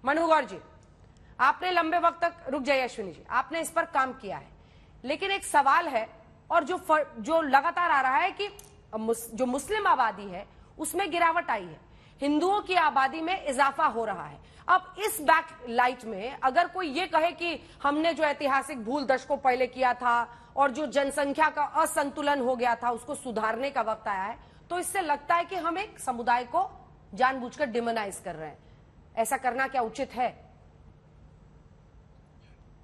मनु गौर जी, आपने लंबे वक्त तक, रुक जाइए अश्विनी जी, आपने इस पर काम किया है, लेकिन एक सवाल है और जो लगातार आ रहा है कि जो मुस्लिम आबादी है उसमें गिरावट आई है, हिंदुओं की आबादी में इजाफा हो रहा है। अब इस बैक लाइट में अगर कोई ये कहे कि हमने जो ऐतिहासिक भूल दशकों पहले किया था और जो जनसंख्या का असंतुलन हो गया था उसको सुधारने का वक्त आया है, तो इससे लगता है कि हम एक समुदाय को जानबूझकर डिमोनाइज कर रहे हैं। ऐसा करना क्या उचित है?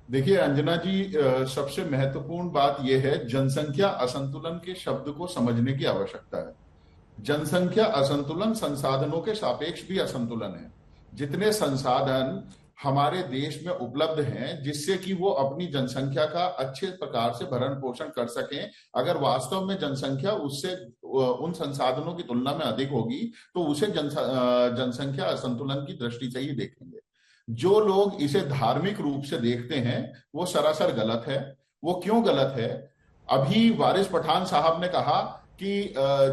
देखिए अंजना जी, सबसे महत्वपूर्ण बात यह है, जनसंख्या असंतुलन के शब्द को समझने की आवश्यकता है। जनसंख्या असंतुलन संसाधनों के सापेक्ष भी असंतुलन है। जितने संसाधन हमारे देश में उपलब्ध हैं जिससे कि वो अपनी जनसंख्या का अच्छे प्रकार से भरण पोषण कर सकें, अगर वास्तव में जनसंख्या उससे उन संसाधनों की तुलना में अधिक होगी तो उसे जनसंख्या असंतुलन की दृष्टि से ही देखेंगे। जो लोग इसे धार्मिक रूप से देखते हैं वो सरासर गलत है। वो क्यों गलत है? अभी वारिस पठान साहब ने कहा कि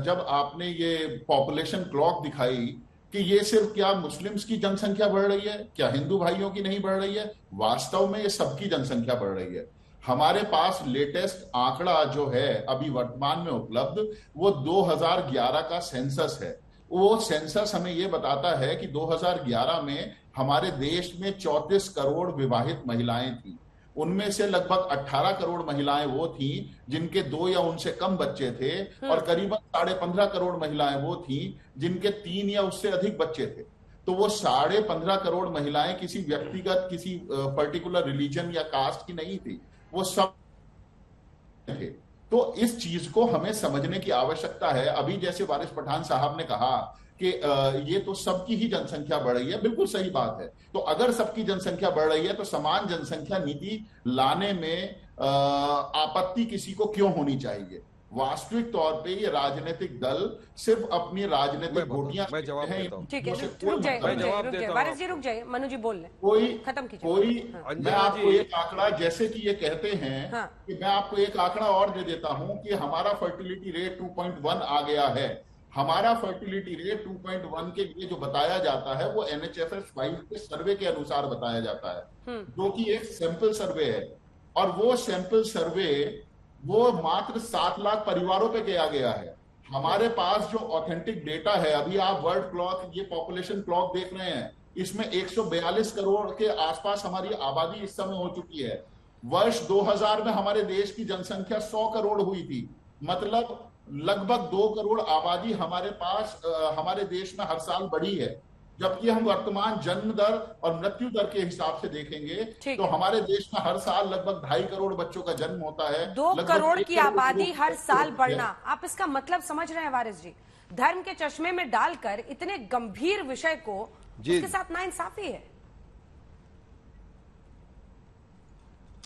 जब आपने ये पॉपुलेशन क्लॉक दिखाई कि ये सिर्फ क्या मुस्लिम्स की जनसंख्या बढ़ रही है, क्या हिंदू भाइयों की नहीं बढ़ रही है? वास्तव में ये सबकी जनसंख्या बढ़ रही है। हमारे पास लेटेस्ट आंकड़ा जो है अभी वर्तमान में उपलब्ध वो 2011 का सेंसस है। वो सेंसस हमें ये बताता है कि 2011 में हमारे देश में 34 करोड़ विवाहित महिलाएं थी। उनमें से लगभग 18 करोड़ महिलाएं वो थी जिनके 2 या उनसे कम बच्चे थे और करीबन 15.5 करोड़ महिलाएं वो थी जिनके 3 या उससे अधिक बच्चे थे। तो वो 15.5 करोड़ महिलाएं किसी व्यक्तिगत, किसी पर्टिकुलर रिलीजन या कास्ट की नहीं थी, वो सब थे। तो इस चीज को हमें समझने की आवश्यकता है। अभी जैसे वारिस पठान साहब ने कहा कि ये तो सबकी ही जनसंख्या बढ़ रही है, बिल्कुल सही बात है। तो अगर सबकी जनसंख्या बढ़ रही है तो समान जनसंख्या नीति लाने में आपत्ति किसी को क्यों होनी चाहिए? वास्तविक तौर पे ये राजनीतिक दल सिर्फ अपनी राजनीतिक गोटियां ठीक है, रुक जाइए वारिस जी, रुक जाइए, मनु जी बोल लें, खत्म कीजिए। मैं आपको एक आंकड़ा, जैसे कि ये कहते हैं कि मैं आपको एक आंकड़ा और दे देता हूं कि हमारा फर्टिलिटी रेट 2.1 आ गया है। हमारा फर्टिलिटी रेट 2.1 के लिए जो बताया जाता है वो NHFS 5 के सर्वे के अनुसार बताया जाता है, जो कि एक सैंपल सर्वे है। और वो सैंपल सर्वे वो मात्र 7 लाख परिवारों पे किया गया है। हमारे पास जो ऑथेंटिक डेटा है, अभी आप वर्ल्ड क्लॉक, ये पॉपुलेशन क्लॉक देख रहे हैं, इसमें 142 करोड़ के आसपास हमारी आबादी इस समय हो चुकी है। वर्ष 2000 में हमारे देश की जनसंख्या 100 करोड़ हुई थी, मतलब लगभग 2 करोड़ आबादी हमारे पास हमारे देश में हर साल बढ़ी है। जबकि हम वर्तमान जन्म दर और मृत्यु दर के हिसाब से देखेंगे तो हमारे देश में हर साल लगभग 2.5 करोड़ बच्चों का जन्म होता है। 2 करोड़ की आबादी हर साल बढ़ना, आप इसका मतलब समझ रहे हैं वारिस जी? धर्म के चश्मे में डालकर इतने गंभीर विषय को उसके साथ नाइंसाफी है।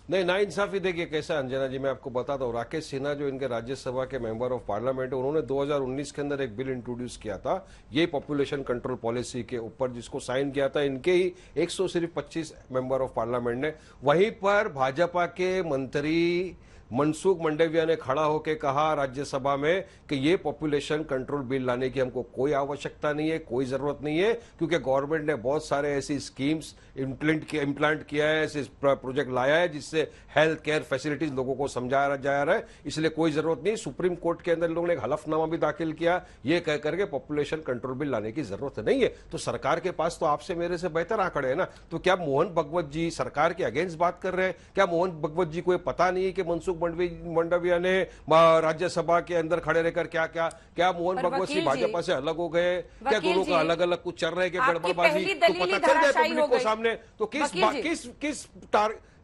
नहीं, नाइंसाफी देखिए कैसा अंजना जी, मैं आपको बताता हूँ। राकेश सिन्हा जो इनके राज्यसभा के मेंबर ऑफ पार्लियामेंट है, उन्होंने 2019 के अंदर एक बिल इंट्रोड्यूस किया था ये पॉपुलेशन कंट्रोल पॉलिसी के ऊपर, जिसको साइन किया था इनके ही 125 मेंबर ऑफ पार्लियामेंट ने। वहीं पर भाजपा के मंत्री मनसुख मंडाविया ने खड़ा होकर कहा राज्यसभा में कि ये पॉपुलेशन कंट्रोल बिल लाने की हमको कोई आवश्यकता नहीं है, कोई जरूरत नहीं है, क्योंकि गवर्नमेंट ने बहुत सारे ऐसी स्कीम्स इम्प्लांट किया है, ऐसे प्रोजेक्ट लाया है जिससे हेल्थ केयर फैसिलिटीज लोगों को समझाया जा रहा है, इसलिए कोई जरूरत नहीं। सुप्रीम कोर्ट के अंदर लोगों ने एक हलफनामा भी दाखिल किया ये कह करके पॉपुलेशन कंट्रोल बिल लाने की जरूरत नहीं है। तो सरकार के पास तो आपसे मेरे से बेहतर आंकड़े है ना। तो क्या मोहन भगवत जी सरकार के अगेंस्ट बात कर रहे हैं? क्या मोहन भगवत जी को ये पता नहीं है कि मनसुख मंडाविया ने राज्यसभा के अंदर खड़े रहकर क्या मोहन भगवत सिंह भाजपा से अलग हो गए? क्या दोनों का अलग अलग कुछ चल रहा है कि गड़बड़बाजी? तो पता चल जाए पब्लिक को सामने। तो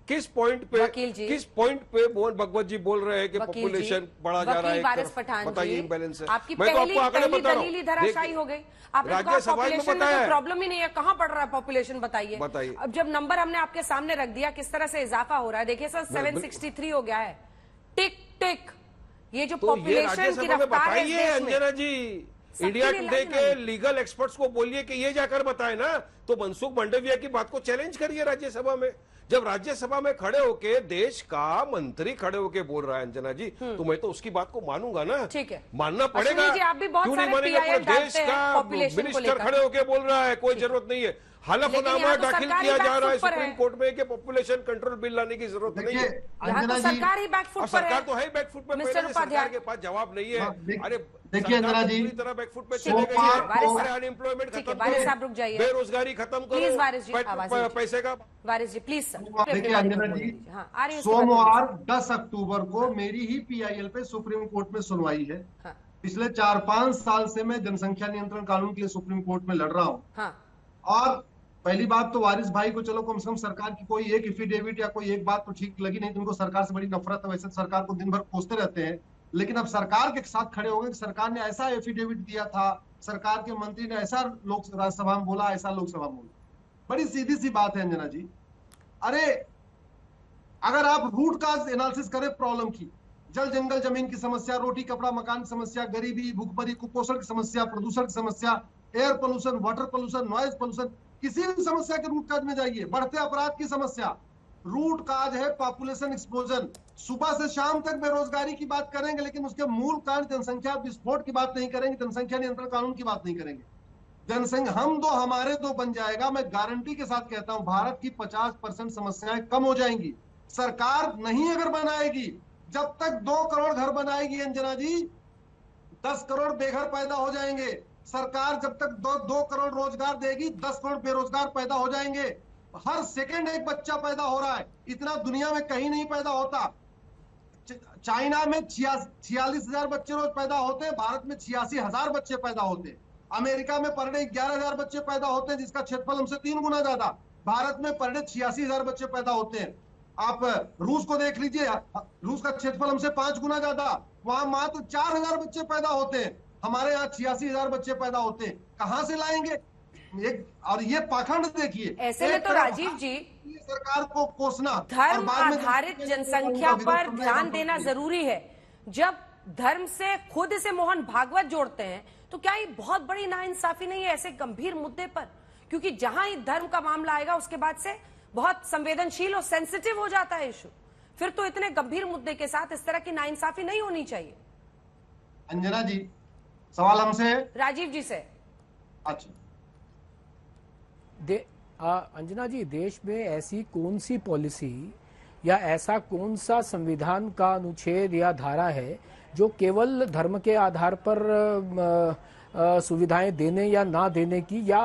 किस पॉइंट पे मोहन भगवत जी बोल रहे हैं कि पॉपुलेशन बढ़ा जा रहा है? बताइए, इम्बैलेंस है। मैं तो आपको आंकड़े बता रहा हूँ, धराशायी हो गई। राज्यसभा में बताया प्रॉब्लम ही नहीं है, कहाँ बढ़ रहा है पॉपुलेशन, बताइए। अब जब नंबर हमने आपके सामने रख दिया, किस तरह से इजाफा हो रहा है, देखिए सर 763 हो गया है। टिक टिक, ये जो पॉपुलेशन की रफ्तार है अंजना जी, इंडिया टुडे के लीगल एक्सपर्ट्स को बोलिए कि ये जाकर बताए ना। तो मनसुख मांडविया की बात को चैलेंज करिए राज्यसभा में। जब राज्यसभा में खड़े होके देश का मंत्री खड़े होके बोल रहा है अंजना जी, तो मैं तो उसकी बात को मानूंगा ना। ठीक है, मानना पड़ेगा। अश्विनी जी, आप भी बहुत क्यों नहीं सारे मानेंगे? पूरे PIL देश डालते हैं का population को मिनिस्टर लेकर। खड़े होके बोल रहा है, कोई जरूरत नहीं है। हलफनामा तो दाखिल सरकार ही किया जा रहा है बैकफुट पर सुप्रीम है। कोर्ट में कि पॉपुलेशन कंट्रोल बिल लाने की जरूरत नहीं है। यहाँ तो सरकार ही बैकफुट और पर सरकार है। तो है बैकफुट पे। मिस्टर पहले सरकार उपाध्याय, के पास जवाब नहीं है। अरे देखिए अंजना जी, पूरी तरह बैकफुट पे ठीक चले है, गए ठीक है, हैं। वारिस अरे साहब। अनएम्प्लॉयमेंट ठीक है, खत्म वारिस करो, साहब रुक जाइए। बेरोजगारी खत्म प्लीज करो, वारिस जी, आवाज दीजिए। पैसे का। वारिस जी प्लीज सर। देखिए अंजना जी, हाँ, आ रही है उसके बाद सोमवार 10 अक्टूबर को मेरी ही PIL पे सुप्रीम कोर्ट में सुनवाई है। हाँ, पिछले 4-5 साल से मैं जनसंख्या नियंत्रण कानून के लिए सुप्रीम कोर्ट में लड़ रहा हूँ। हाँ, और पहली बात तो वारिस भाई को चलो कम से कम सरकार की कोई एक एफिडेविट या कोई एक बात तो ठीक लगी, नहीं तो उनको सरकार से बड़ी नफरत है। वैसे सरकार को दिन भर कोसते रहते हैं, लेकिन अब सरकार के साथ खड़े हो गए कि सरकार ने ऐसा एफिडेविट दिया था, सरकार के मंत्री ने ऐसा लोक राज्यसभा में बोला, ऐसा लोकसभा में बोला। बड़ी सीधी सी बात है अंजना जी। अरे अगर आप रूट काज एनालिसिस करें प्रॉब्लम की, जल जंगल जमीन की समस्या, रोटी कपड़ा मकान की समस्या, गरीबी भूखमरी कुपोषण की समस्या, प्रदूषण की समस्या, air pollution, water pollution, noise pollution, किसी भी समस्या के रूट काज में जाइए। बढ़ते अपराध की समस्या, रूट काज है पॉपुलेशन एक्सप्लोजन। सुबह से शाम तक बेरोजगारी की बात करेंगे, लेकिन उसके मूल कारण जनसंख्या विस्फोट की बात नहीं करेंगे, जनसंख्या नियंत्रण कानून की बात नहीं करेंगे। जनसंख्या हम दो हमारे दो बन जाएगा। मैं गारंटी के साथ कहता हूं भारत की 50% समस्याएं कम हो जाएंगी। सरकार नहीं अगर बनाएगी, जब तक 2 करोड़ घर बनाएगी अंजना जी, 10 करोड़ बेघर पैदा हो जाएंगे। सरकार जब तक 2 करोड़ रोजगार देगी, 10 करोड़ बेरोजगार पैदा हो जाएंगे। हर सेकंड एक बच्चा पैदा हो रहा है, इतना दुनिया में कहीं नहीं पैदा होता। चाइना में 46,000 बच्चे रोज पैदा होते हैं, भारत में 86,000 बच्चे पैदा होते हैं। अमेरिका में पर डे 11,000 बच्चे पैदा होते हैं, जिसका क्षेत्रफल हमसे 3 गुना ज्यादा। भारत में पर डे 86,000 बच्चे पैदा होते हैं। आप रूस को देख लीजिए, रूस का क्षेत्रफल हमसे 5 गुना ज्यादा, वहां मात्र 4,000 बच्चे पैदा होते हैं, हमारे यहाँ 86,000 बच्चे पैदा होते हैं। कहां से लाएंगे? और ये पाखंड देखिए। ऐसे में तो राजीव जी सरकार को कोसना, धर्म आधारित जनसंख्या पर ध्यान देना जरूरी है। जब धर्म से खुद से मोहन भागवत जोड़ते हैं तो क्या ये बहुत बड़ी नाइंसाफी नहीं है ऐसे गंभीर मुद्दे पर? क्योंकि जहां ही धर्म का मामला आएगा उसके बाद से बहुत संवेदनशील और सेंसिटिव हो जाता है इशू। फिर तो इतने गंभीर मुद्दे के साथ इस तरह की नाइंसाफी नहीं होनी चाहिए। अंजना जी सवाल हमसे, राजीव जी से। अच्छा अंजना जी, देश में ऐसी कौन सी पॉलिसी या ऐसा कौन सा संविधान का अनुच्छेद या धारा है जो केवल धर्म के आधार पर सुविधाएं देने या ना देने की या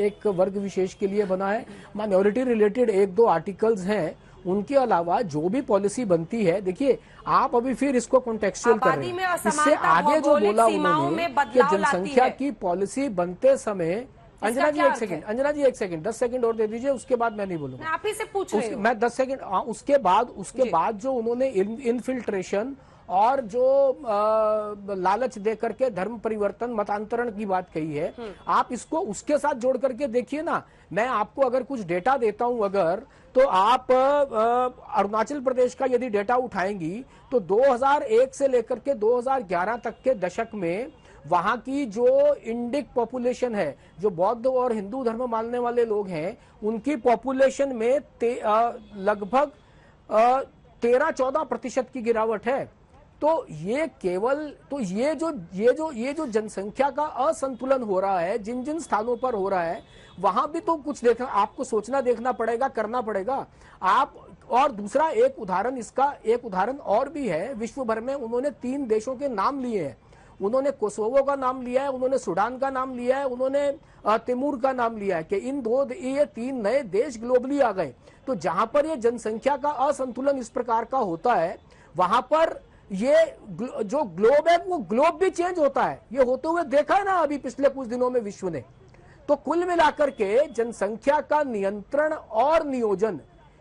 एक वर्ग विशेष के लिए बना है? माइनॉरिटी रिलेटेड 1-2 आर्टिकल्स हैं, उनके अलावा जो भी पॉलिसी बनती है, देखिए आप अभी फिर इसको कॉन्टेक्चुअल कर रहे हैं। इससे आगे जो बोला उन्होंने कि जनसंख्या की पॉलिसी बनते समय, अंजना जी एक सेकंड 10 सेकंड और दे दीजिए, उसके बाद मैं नहीं बोलूंगा। आप ही से पूछ रही हूं। मैं 10 सेकंड, उसके बाद जो उन्होंने इनफिल्ट्रेशन और जो लालच दे करके धर्म परिवर्तन मतांतरण की बात कही है, आप इसको उसके साथ जोड़ करके देखिए ना। मैं आपको अगर कुछ डेटा देता हूं अगर, तो आप अरुणाचल प्रदेश का यदि डेटा उठाएंगी तो 2001 से लेकर के 2011 तक के दशक में वहां की जो इंडिक पॉपुलेशन है, जो बौद्ध और हिंदू धर्म मानने वाले लोग हैं, उनकी पॉपुलेशन में लगभग 13-14% की गिरावट है। तो ये केवल ये जो जनसंख्या का असंतुलन हो रहा है, जिन जिन स्थानों पर हो रहा है, वहां भी तो कुछ देखना, आपको सोचना देखना पड़ेगा, करना पड़ेगा आप। और दूसरा एक उदाहरण और भी है। विश्व भर में उन्होंने 3 देशों के नाम लिए हैं। उन्होंने कोसोवो का नाम लिया है, उन्होंने सूडान का नाम लिया है, उन्होंने तिमूर का नाम लिया है कि ये 3 नए देश ग्लोबली आ गए। तो जहां पर ये जनसंख्या का असंतुलन इस प्रकार का होता है, वहां पर ये जो ग्लोब है वो ग्लोब भी चेंज होता है। ये होते हुए देखा है ना अभी पिछले कुछ दिनों में विश्व ने। तो कुल मिलाकर के जनसंख्या का नियंत्रण और नियोजन,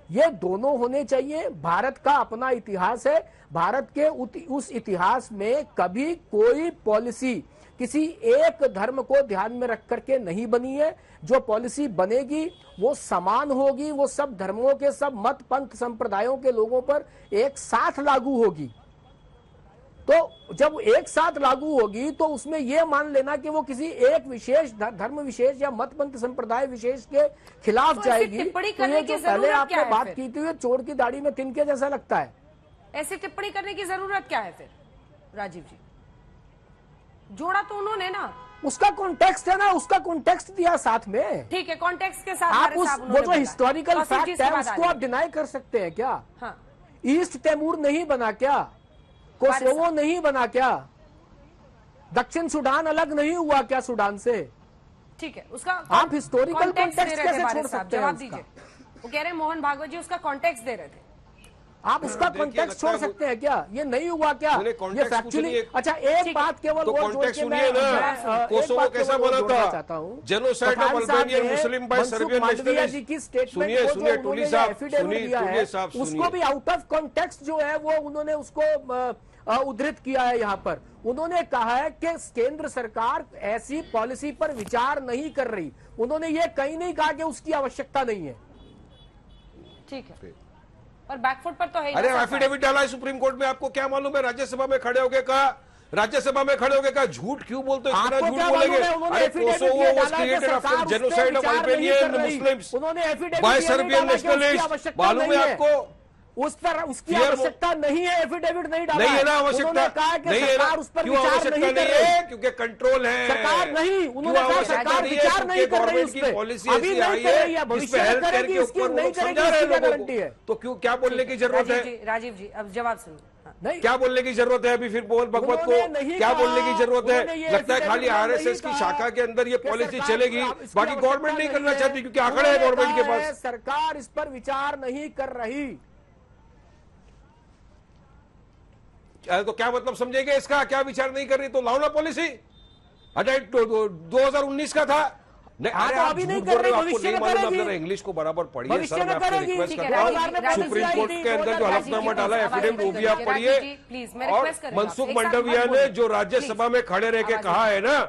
ये दोनों होने चाहिए। भारत का अपना इतिहास है, भारत के उस इतिहास में कभी कोई पॉलिसी किसी एक धर्म को ध्यान में रख करके नहीं बनी है। जो पॉलिसी बनेगी वो समान होगी, वो सब धर्मों के, सब मत पंथ संप्रदायों के लोगों पर एक साथ लागू होगी। तो जब एक साथ लागू होगी तो उसमें यह मान लेना कि वो किसी एक विशेष धर्म विशेष या मत पंथ संप्रदाय विशेष के खिलाफ तो जाएगी। टिप्पणी तो करने ये की जो पहले जरूरत क्या आपने है बात फिर? की थी, ये चोर की दाढ़ी में तिनके जैसा लगता है। ऐसी टिप्पणी करने की जरूरत क्या है फिर राजीव जी? जोड़ा तो उन्होंने ना, उसका कॉन्टेक्स्ट है ना, उसका कॉन्टेक्स्ट दिया साथ में। ठीक है, कॉन्टेक्स्ट के साथ आप हमारे उस साहब वो उन्होंने जो बोला। हिस्टोरिकल तौसीफ जी, फैक्ट इसके है बाद उसको आगे। आप डिनाई कर सकते हैं क्या? हाँ, ईस्ट तैमूर नहीं बना क्या? कोसोवो नहीं बना क्या? दक्षिण सूडान अलग नहीं हुआ क्या सूडान से? ठीक है, उसका आप historical context context दे रहे थे कैसे बारिश छोड़ साहब, सकते हैं जवाब उसका? दीजिए। वो कह रहे हैं मोहन भागवत जी उसका कॉन्टेक्स्ट दे रहे थे। आप उसका देखिए, कॉन्टेक्स्ट लगता छोड़ है वो- सकते हैं क्या? ये नहीं हुआ क्या? मैंने ये context कुछ फैक्चुअली नहीं है। अच्छा, एक ठीक बात केवल तो वो जोड़ कॉन्टेक्स्ट के मैं सुनिए ना, एक कोसोवो बात कैसा केवल बना जोड़ना था? चाहता हूं। जेनोसाइड ऑफ पठान साहब अल्बानियन ने मुस्लिम बाय मनसुख सर्बियन मांडविया जी की नेशनलिस्ट। स्टेटमेंट सुनिए को सुनिए जो टूली उन्होंने साहब, एफिडेविट सुनिए दिया है टूली साहब, उसको सुनिए। भी आउट ऑफ कॉन्टेक्स्ट जो है वो उन्होंने उसको उद्धृत किया है। यहाँ पर उन्होंने कहा है कि केंद्र सरकार ऐसी पॉलिसी पर विचार नहीं कर रही। उन्होंने ये कहीं नहीं कहा कि उसकी आवश्यकता नहीं है। ठीक है, और बैकफुट पर तो है ही अरे ना सरकार। एफिडेविट डाला है सुप्रीम कोर्ट में, आपको क्या मालूम है? राज्यसभा में खड़े होके कहा, राज्यसभा में खड़े होके कहा, झूठ क्यों बोलते हो? इतना आपको झूठ क्या बोलेंगे? मालूम है? उन्होंने अरे एफिडेविट कोसोवो ये वाज डाला कि क्रिएटेड सरकार आफ्टर उस पे जेनोसाइड ऑफ विचार नहीं अल्बानियन कर रही। मुस्लिम्स उन्होंने एफिडेविट बाय ये नहीं सर्बियन डाला कि उसकी नेशनलिस्ट। आवश्यकता मालूम है नहीं है। आपको? उस पर उसकी Clear आवश्यकता नहीं है, एफिडेविट नहीं डाला। नहीं है ना आवश्यकता? उन्होंने कहा कि नहीं है ना? सरकार उस पर क्यों विचार आवश्यकता नहीं कर नहीं रही। है? क्योंकि कंट्रोल है। सरकार नहीं, उन्होंने क्यों कहा आवश्यकता सरकार नहीं है? विचार नहीं क्योंकि कर रही गवर्नमेंट उस की पे। पॉलिसी अभी ऐसी नहीं आई कर रही है, है, भविष्य जिसपे में हेल्थ केयर करेगी, के इसकी ऊपर वो नहीं लोग करेगी, समझा रहे इसकी हैं क्या लोगों गारंटी है? को। तो क्यों, क्या बोलने की जरूरत है? राजीव जी अब जवाब सुनिए। हाँ। नहीं, क्या बोलने की जरूरत है अभी फिर मोहन भगवत उन्होंने को? नहीं क्या कहा, बोलने की जरूरत उन्होंने है? ये लगता है खाली एफिडेविट में आरएसएस नहीं की कहा शाखा के अंदर ये कि पॉलिसी सरकार चलेगी, इसकी बाकी गवर्नमेंट आवश्यकता नहीं करना है। चाहती क्योंकि आंकड़े हैं उन्होंने गवर्नमेंट के कहा है, पास। सरकार इस पर विचार नहीं कर रही। तो क्या मतलब समझेंगे इसका? क्या विचार नहीं कर रही? तो लाओ ना पॉलिसी। अरे 2019 का था। नहीं, हाँ, अरे तो आप अभी झूठ नहीं बोल कर रहे हो, रही, आपको भविष्य नहीं में मालूम, आप करेगी। जरा इंग्लिश को बराबर पढ़िए भविष्य सर, में मैं आपसे करेगी। रिक्वेस्ट ठीक है, करता हूँ। राजीव जी, सुप्रीम राजीव कोर्ट जी, के अंदर जो राजीव जी, हलफनामा डाला है आवाज एफिडेविट वो भी आप राजीव पढ़िए। जी, प्लीज, मैं और रिक्वेस्ट करूंगा, मनसुख एक साथ मत मंडविया ने बोलिए। जो राज्यसभा में खड़े रह के आवाज कहा है ना,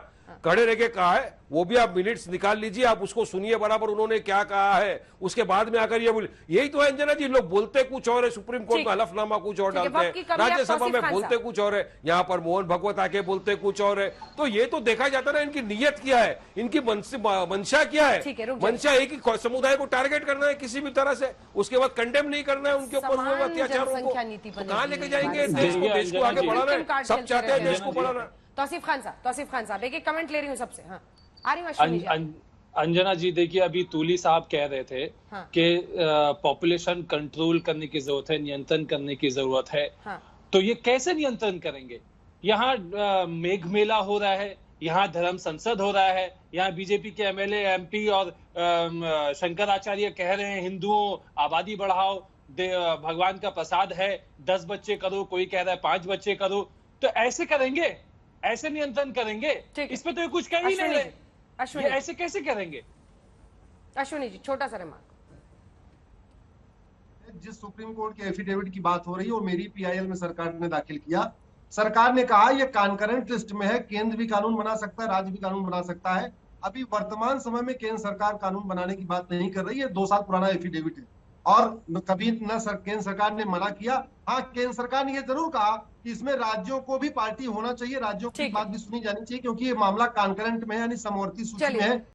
खड़े रह के कहा है, वो भी आप मिनट्स निकाल लीजिए, आप उसको सुनिए बराबर उन्होंने क्या कहा है। उसके बाद में आकर ये बोले, यही तो है अंजना जी, लोग बोलते कुछ और है, सुप्रीम कोर्ट ठीक में है। हलफनामा कुछ और ठीक है, डालते वक्त की हैं, कमी है, राज्यसभा तौसीफ में खान बोलते साहब। कुछ और है, यहाँ पर मोहन भगवत आके बोलते कुछ और है। तो ये तो देखा जाता है ना इनकी नीयत क्या है, इनकी मंशा क्या ठीक है, है। रुक जाइए। मंशा एक ही समुदाय को टारगेट करना है किसी भी तरह से, उसके बाद कंडेम नहीं करना है उनके ऊपर हुए समान अत्याचारों को। जनसंख्या नीति तो बनेगी। कहाँ लेके जाएंगे देखिए, देश को आगे अंजना जी, बढ़ाना victim है। card सब खेलते चाहते हैं रहे देश को बढ़ाना। तौसीफ खान साहब एक कमेंट ले रही हूँ सबसे। हाँ, आ रही हूँ अश्विनी जी, अंजना जी, देखिए अभी तूली साहब कह रहे थे हाँ। कि पॉपुलेशन कंट्रोल करने की जरूरत है, नियंत्रण करने की जरूरत है। हाँ। तो ये कैसे नियंत्रण करेंगे? यहाँ मेघ मेला हो रहा है, यहाँ धर्म संसद हो रहा है, यहाँ बीजेपी के एमएलए एमपी और शंकराचार्य कह रहे हैं हिंदुओं आबादी बढ़ाओ, भगवान का प्रसाद है, 10 बच्चे करो, कोई कह रहा है 5 बच्चे करो। तो ऐसे करेंगे, ऐसे नियंत्रण करेंगे? इस पे तो ये कुछ कह ही नहीं रहे। ये ऐसे कैसे करेंगे? अश्विनी जी छोटा सा रिमार्क। जिस सुप्रीम कोर्ट के एफिडेविट की बात हो रही है वो मेरी पीआईएल में सरकार ने दाखिल किया। सरकार ने कहा ये कॉन्करेंट लिस्ट में है, केंद्र भी कानून बना सकता है, राज्य भी कानून बना सकता है। अभी वर्तमान समय में केंद्र सरकार कानून बनाने की बात नहीं कर रही है, 2 साल पुराना एफिडेविट है। और कभी न केंद्र सरकार ने मना किया। हाँ, केंद्र सरकार ने यह जरूर कहा कि इसमें राज्यों को भी पार्टी होना चाहिए, राज्यों की बात भी सुनी जानी चाहिए, क्योंकि ये मामला कॉन्करेंट में है, यानी समवर्ती सूची में है।